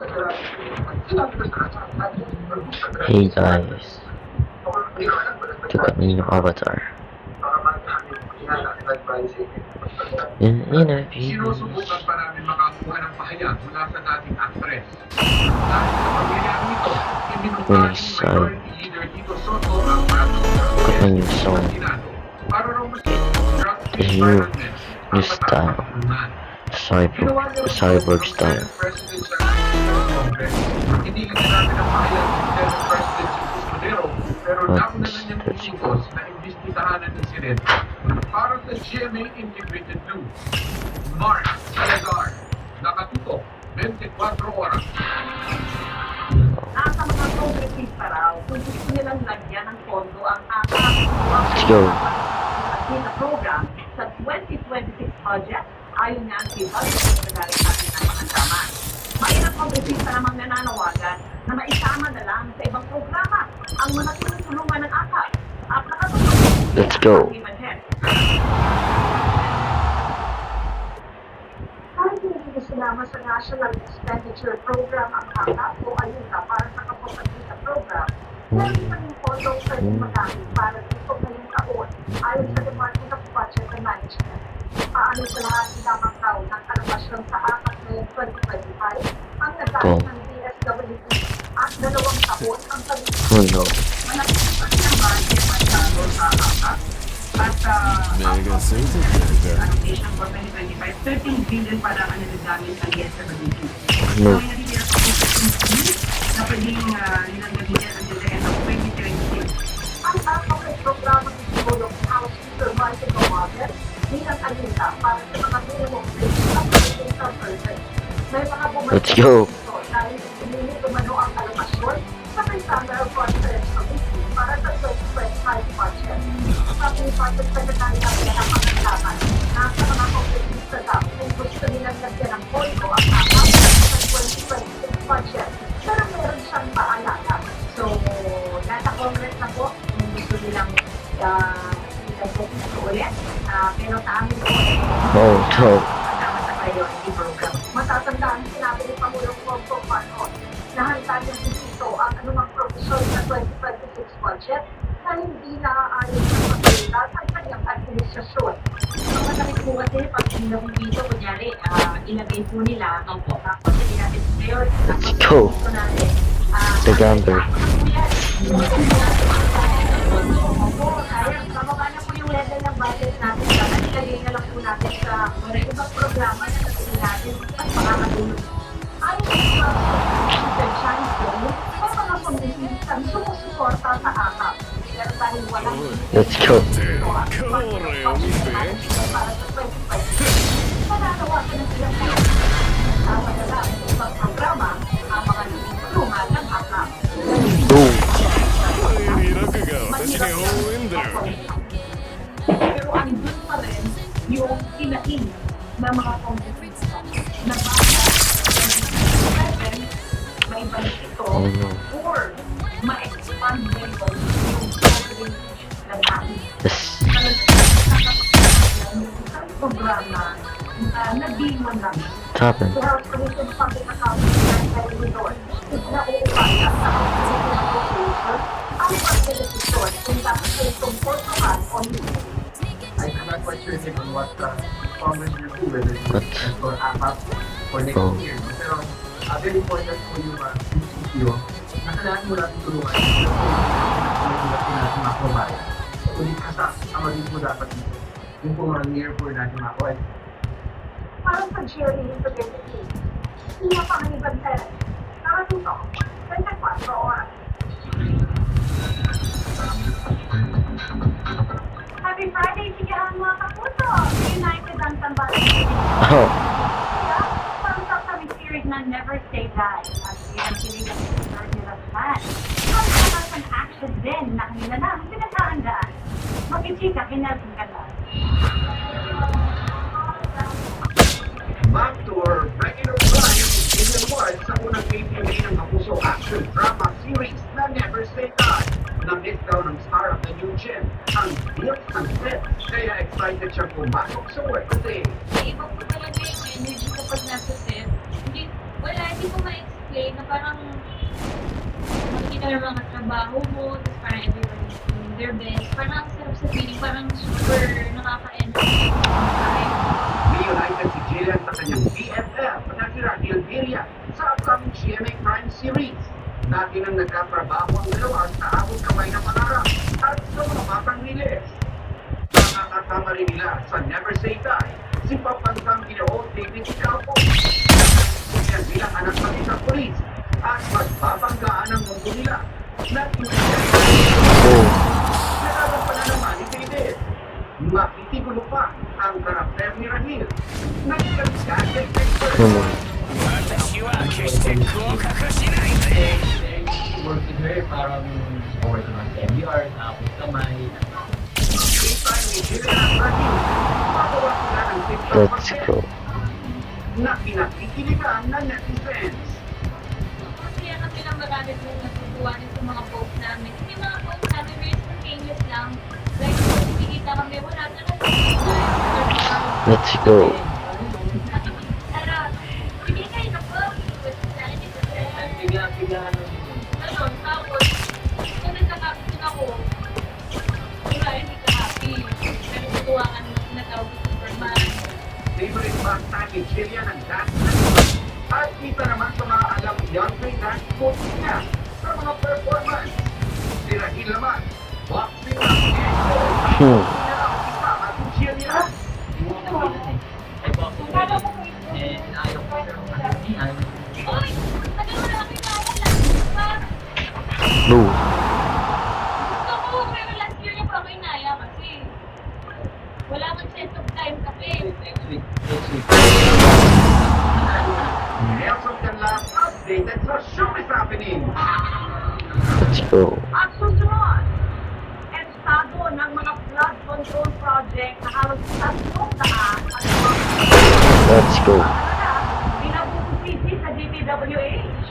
Hey guys, ito kami yung avatar. In a Sinusubukan pa namin makakuha ng pahayag mula sa dating actress. Dahil sa pangyayari nito, ibinuga ni Minority Leader Tito Soto ang Got my new song. para raw mas The new style. Cyborg style. Hindi ka namin ang pahayag ni Senate President Jesus Madero, pero nauna na niyang utos na imbestigahan ng insidente. Para sa GMA Integrated News, Mark Salazar, nakatutok 24 oras. Nasa mga progressista raw, kung gusto nilang lagyan ng pondo ang Let's go. na program sa 2026 budget, ayon nga ang budget secretary natin ng mga kaman. May ilang progressista namang nananawagan na maisama na lang sa ibang programa ang mga tinutulungan ng AKAP at nakatutok. Let's go. Kahit hindi gusto naman sa National Expenditure Program ang AKAP o ayuda para sa kapapagita program, meron pa rin pondo pwedeng magamit para dito ngayong taon ayon sa Department of Budget and Management. Paano sa lahat lamang taon ng alokasyon sa AKAP ngayong 2025 ang nagamit ng DSWD at 2 taon ang Oh no. Malaki naman yung masyado sa AKAP. At Mega City Burger. allocation for 2025, 13 billion para ang nagagamit ng DSWD. No. So, hindi na na pwedeng nilagyan until the end of 2026. Ang AKAP programa ng Sigurong Housing Survival Model bilang ayuda para sa mga minimum wage at residential persons. May mga Let's go. dahil pinili umano ang alokasyon sa Triangular Conference Committee para sa 2025 budget. Sabi ni Budget Secretary ng Pangalaman, nasa mga kongresista daw kung gusto nilang lagyan ng pondo ang AKAP sa 2026 budget. Pero meron siyang paalala. So, nasa Congress na po kung gusto nilang ilagyan ito ulit. Pero sa amin po, Oh no. kasama sa priority program. Matatandaan sinabi ni Pangulong Bongbong Marcos na handa niyang isito ang anumang provision sa 2026 budget na hindi naaayon sa pagkailan ang kanyang administrasyon. Ang masakit po kasi pag sinabong dito, kunyari, ilagay po nila, tapos hindi natin prior, Let's go. The gambler. Bababa na po yung level ng budget natin. Dapat ilagay na lang po natin sa ibang programa na natin natin at makakatulong. Ayon sa mga Chanson, may mga kondisyon sumusuporta sa AKAP. Pero dahil walang Let's go. para sa 2025, mananawagan na sila sa padala ng ibang programa ang mga tulungan ng AKAP. Boom. リラックが私に応援だよ。 Pero andun pa rin yung tinahin ng mga kongresista na baka maibalik ito Oh no. or ma-expand nito yung coverage ng ating Yes. programa na di man lang. What's happened? The House Commission on Public Accounting and Revenue is na uupaya sa appropriation ang pagdedesisyon kung dapat ay tungkol o hindi. I'm not quite sure on what Congress will do, whether it's What? for AKAP or next Oh. year. Pero very important po yung CCO na kailangan mo natin tulungan yung natin maprovide. Kulit kasama din po dapat dito. Yung po mga near po natin makuha. Parang sa GRE Integrity, hindi pa ang ibang pera. Nakatutok, 24 oras. Happy Friday, sigahan mga kapuso! United ang tambalan. Oh. Kaya, parang sa kami series na Never Say Die at pinagpiling ang sister nila naman. Ang sabat ng action din na kanila na ang pinagkahandaan. Mag-ichika, kinalsin ka lang. Back to our regular time in the award sa unang PPA ng Kapuso Action Drama Series na Never Say Die. Na-miss daw ng star of the new gym, ang Bill Sunset. Kaya excited siyang pumasok sa work today. Iba po talaga yung energy kapag nasa set. Hindi ko ma-explain na parang makikita ng mga trabaho mo, tapos parang everybody's doing their best. Parang ang sarap sa feeling, parang super nakaka-energy. Reunited si Jillian sa kanyang BFF na si Raquel Viria sa upcoming GMA Crime Series. Dati nang nagkatrabaho ang dalawa sa abot kamay na pangarap at sa mga batang nilis. Nakakasama rin nila sa Never Say Die si papansang Ginoong David Calpo. Yan bilang anak ng isang polis at magbabanggaan ang mundo nila na Nakakapala naman ni David. Makitigulo pa ang karakter ni Rahil. Nagkagdagat expert. Working her, parang working on MBR, tapos kamay. Kita ni Jillian at Rahil. Pagawa sila ng TikTok Let's go. na pinakikiligan ng netizens. Kaya kami lang marami kong natutuwa sa mga posts namin. Hindi mga posts namin, very spontaneous lang. Like, kung nakikita kami, wala na lang. Let's go. Tara, sige kayo na po. Bigla-bigla Ano, tapos, kung nagkakapit ako, wala, hindi ka happy. Pero tutuwa ka naman tinatawag ko Superman. Favorite basta ni Jillian ang dance at kita naman sa mga alam young dance moves niya sa mga performance. Si Rahil naman, boxing ang Hmm. kasama si Jillian. ay boxing and ayaw ko pero ayaw. Uy, tagal mo na kami naalala. Diba? No. Gusto ko, pero last year niya pa ako inaya kasi wala kang sense of time kasi. Next week. Nelson Canlas updated sa show is happening. Let's go. At susunod, estado ng mga flood control project na halos 300 at Let's go. pinabubusisi sa DPWH.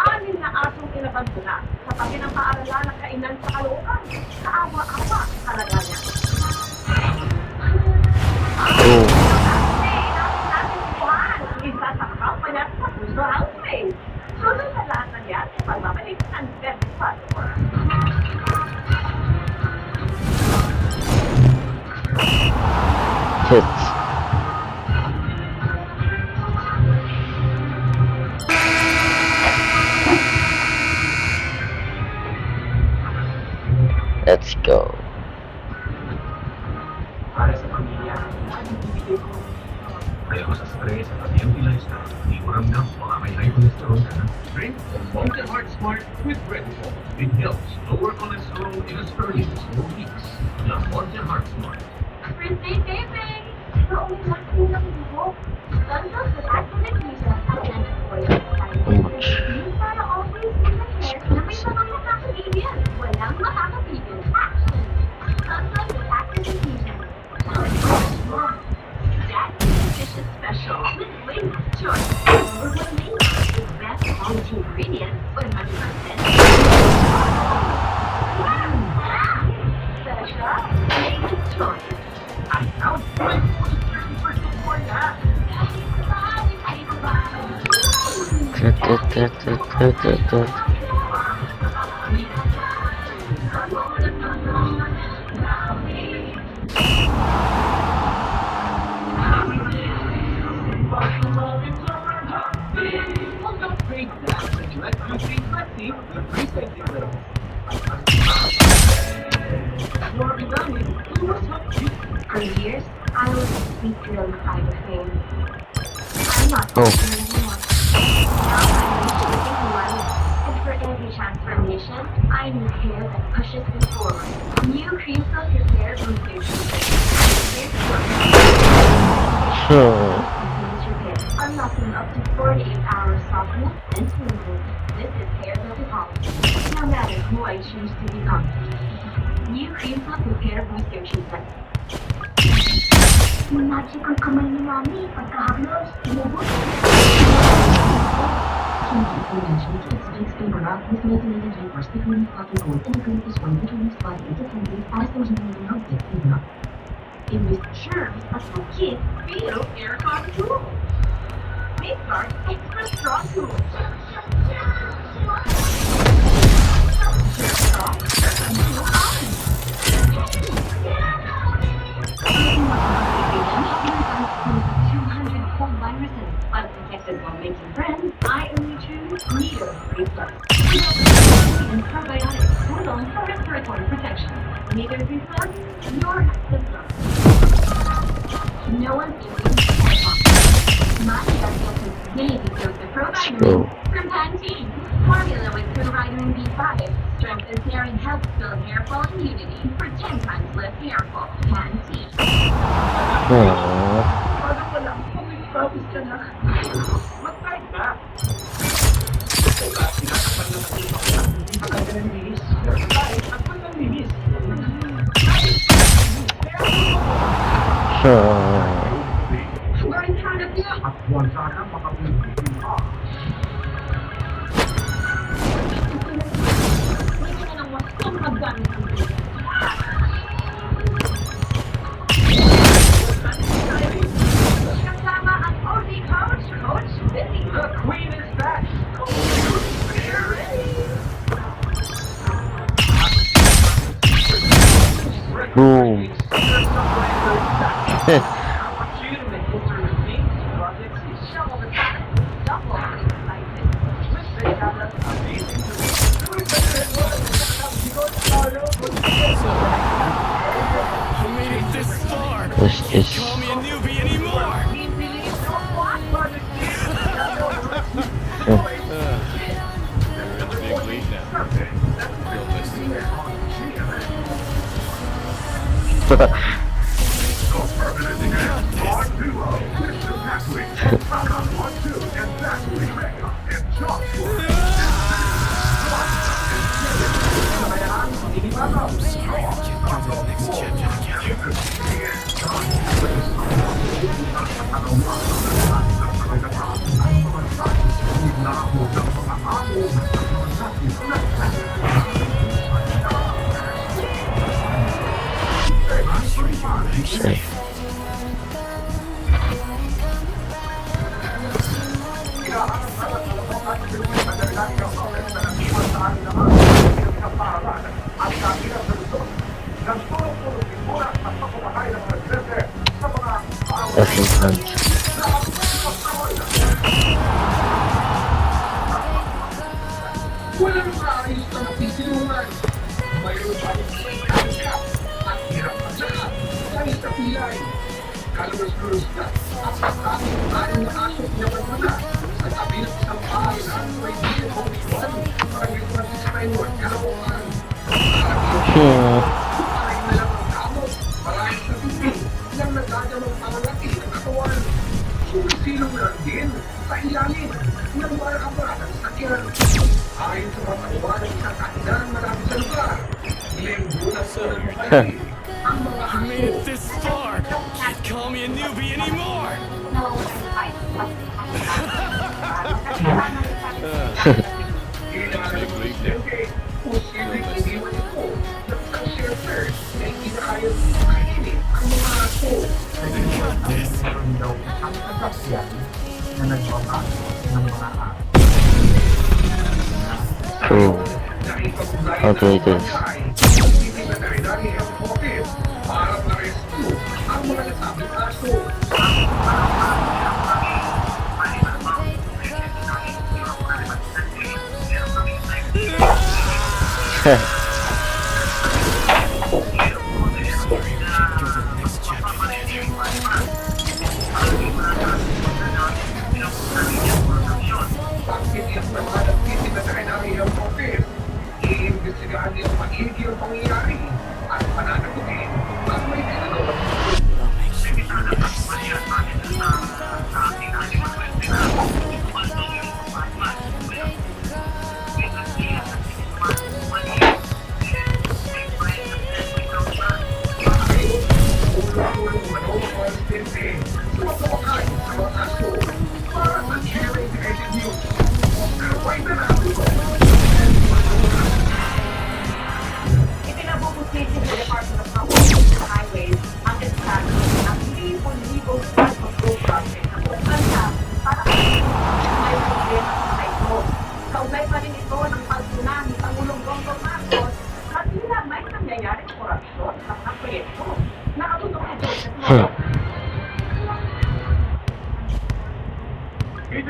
Anim na asong inabandona sa tabi ng paaralan ng kainan sa Caloocan. Kaawa-awa ang kalagayan. Oh. Isa sa kampanya sa Puso Houseway. Sunod sa lahat ng yan, pagbabalik ng best passport. Hits. Let's go. Para sa pamilya, anong ibigay ko? Ayaw sa stress at healthy lifestyle. Hindi mo ramdam baka may high cholesterol ka na. Drink Mountain Heart Smart with Retinol. It helps lower cholesterol in as early as 4 weeks. The Mountain Heart Smart. Birthday, baby! Noong laki ng buhok, ganda sa active media at oil. Para always in the hair na may mga makakagigil. Walang makakagigil. Action! Ganda sa active media. That is a special with Wings Choice. Number one maker with best quality ingredients, 100%. Special Wings Choice. Ang count ay 30% more na. For years, I was a sweet girl inside of him. I'm not Oh. anymore. Now I'm reshaping who I am. And for every transformation, I need hair that pushes me forward. New Cream Silk Repair Booster Here's Hmm. repair, unlocking up to 48 hours softness and smoothness. This is hair that evolves. No matter who I choose to become. New Cream Silk Repair Booster Treatment. Yung magical kamay ni Mami, pagkahaplos, lumabot. Kimchi Potential Kids Fix Paper Up with Methylated Hyperstickling Cotton Gold Integrate is one vitamin spot into candy as those million of Fix Paper Up. It was germs as a kid, real air control. Safeguard extra strong tools. Undetected while making friends, I only choose Nido 3 Plus. And probiotics hold on for respiratory protection. Nido 3 Plus, your active love. No one's using my diagnosis daily dose of Go. provitamin from Pantene. Formula with provitamin B5. Strengthens hair and helps build hair fall immunity for 10 times less hair fall. Pantene. Aww. Paano ko lang kung may promise ka na? Mag-type na. Pinatapan na natin ako na hindi pa tayo namilis. Kahit ako namilis. Sugarin hanap niya. At buwan sana makapilitin ka. Hindi na ng wastong maggamit ng bilis. Kasama ang OG coach, Coach Billy. The queen is back. Boom. I made it this far. What's this? Call me a newbie anymore. You're in the big league now. Real listener. Safe. Effing cunt. Walang maayos na napisilungan. Mayroon pa rin kaya at hirap at saka dahil sa pilay. Kalulos-lulos na at pagkakit tayo na asok na magmula sa tabi ng isang bahay na may bilin o iwan para yung mag-ispayon kalawakan. Parang na lang ang kamot, maraming sa bibig ng nagdadamang pangalaki ng katawan. Sumisilong na din sa ilalim ng marakabat ng sakyan. Ayon sa mga katawan ng isang kainaan malapit sa lugar, limbulan sa nagpapalay ang mga I made aso. it this far. Can't call me a newbie anymore. Big league now. Kung sino'y iniwan ito ng isang shelter na hindi na kayang kainin ang mga aso. Meron daw ang sasakyan na nagbabago ng mga aso. Cool. Okay, this. Hindi na dahil ang hotel para ma-rescue ang mga nasabing aso. Pagtitiyak ng mga nagtitig na dahil ang hotel, iimbestigahan nilang maigi ang pangyayari at pananagutin ang may ginagawa. Ulang-ulang manong mga residente sa magkawakain sa mga aso para sa cheering-headed news. Karway na natin ko. Ipinabubusisin sa Department of Transportation and Highways ang estado ng 3,000 project na buong bansa para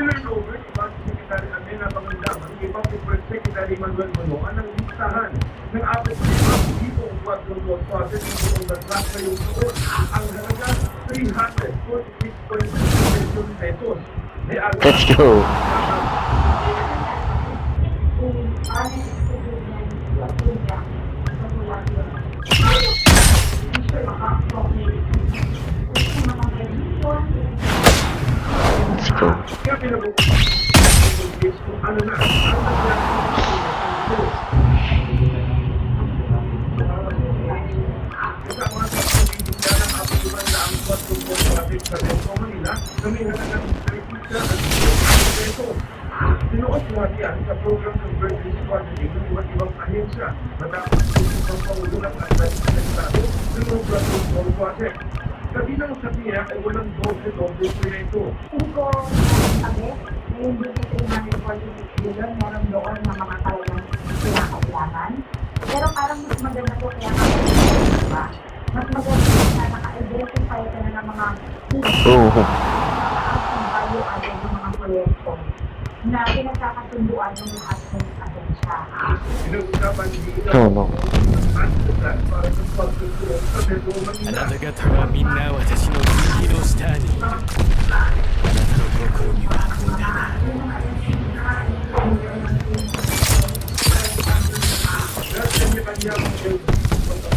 Sinurnover ni Vice Secretary Amena Pangandaman kay Public Works Secretary Manuel Manoa ang listahan ng 4,000 quadrillion project ng buong bansa ngayong taon. Ang halaga 346.6 billion pesos. May Let's go. Let's go. Kaya pinabukas kung ano na ang kasama sa pagkikita ng kapuluran na ang quadrillion project sa Metro Manila na may halagang 36 pesos. Sinuot mo yan sa program ng Virgin Strategy ng iba't ibang ahensya matapos ang pangulat at Estado ng mga quadrillion project. Kabilang sa tiyak ay walang doble-doble proyekto. Kung kami, yung BT 346 billion, meron doon na mga talagang kinakailangan. Pero parang mas maganda po kaya kami, diba? Mas maganda na naka-identify ka na ng mga Oh. value added ng mga proyekto na pinagkakasunduan ng lahat ng ahensya. Pinag-usapan ni Oh no. あなた方はみんな私の次のスターに。あなたの心には無駄だ。 kanya-kanyang mga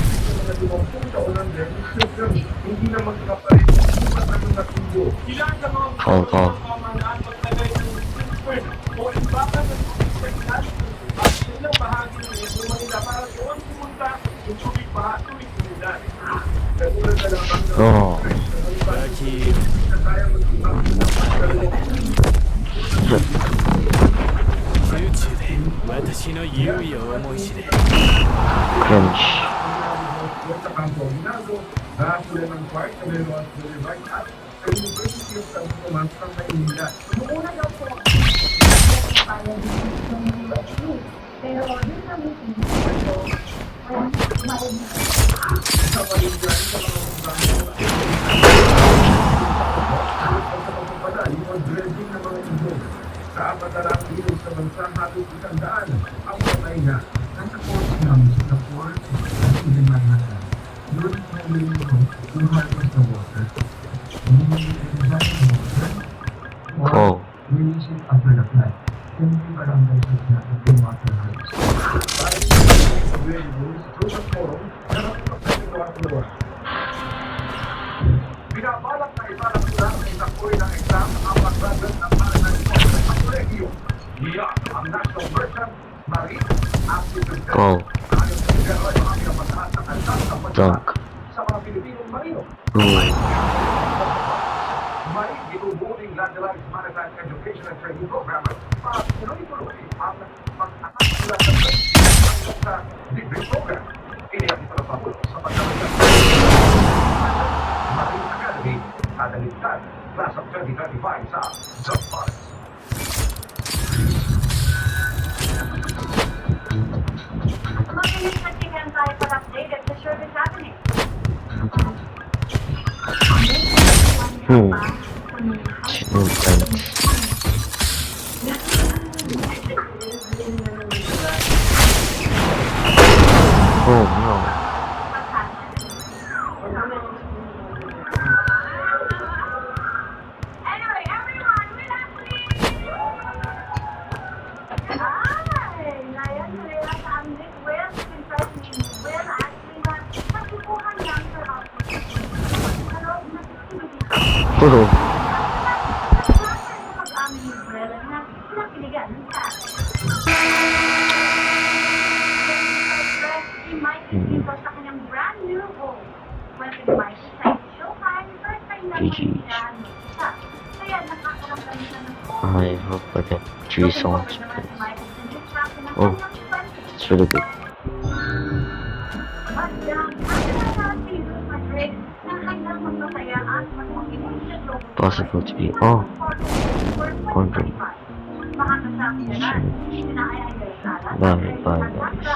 50 taon ng hindi na magkapalit at ang natundo. Ilan sa mga pamahalaan maglagay ng footprint o imbakan ng signal at ilang bahagi ng Metro Manila para doon pumunta yung tubig baha, tubig komunidad. Nagulat na lamang na Oh. Lucky. na tayo mag-ibang ng 空中で私の優位を思い知れ。 Cringe. sa Campo Binago, nakakulan ng park sa Veloas Boulevard at sa University of San Tomas ng Maynila. Noong una daw po, kaya ng USC. Pero din sa meeting ito, parang marinig Sa paligyan sa mga programo sa pagpapadali o dredging ng mga ilog. Sa apatalang ilog sa bansa, halos 100 ang patay na. Nasa port ng Singapore at even Manhattan. Yun na nililong yung harvest ng water. Oh. Release it after the flight. Hindi barangay sa sinasabi yung water harvest. Para sa railroads, through the forum, nakapagpapagawa. Binabalak na iparang sila sa isang uri ng exam ang mag-graduate ng Maritime College sa Colegio. Iyan ang National Merchant Marine Aptitude Test. Oh. Ayon sa Gobyerno ay mga pinapataas ng kalsat sa Dunk. pagkakas sa mga Pilipinong marino. Ooh. May ginubuting Landalized Maritime Education and Training Program para tuloy-tuloy ang pag-atas nila sa hanggang sa degree program. Ini ang isa na pabulo sa pagkakalas. Marine Academy, Kadaligtan, Class of 2025 sa Just Paris. Mag-inis na tingnan tayo pag-updated sa service happening. Smooth friends. Oh no. Anyway, everyone, relax please! Ay, ngayon, relax ang Nick Will. Confess ni Will actually na nagkukuhan lang sa office. Pero, nagsisimili. Oh. Pag-amin ni Will na pinapiligan siya. Si Mike dito sa kanyang brand new home. When si Mike decided to show time, first time na siya. Kaya nakakaramdam siya ng I hope I get 3 songs. Oh, it's really good. Possible to be. Oh, wonderful. Bye bye.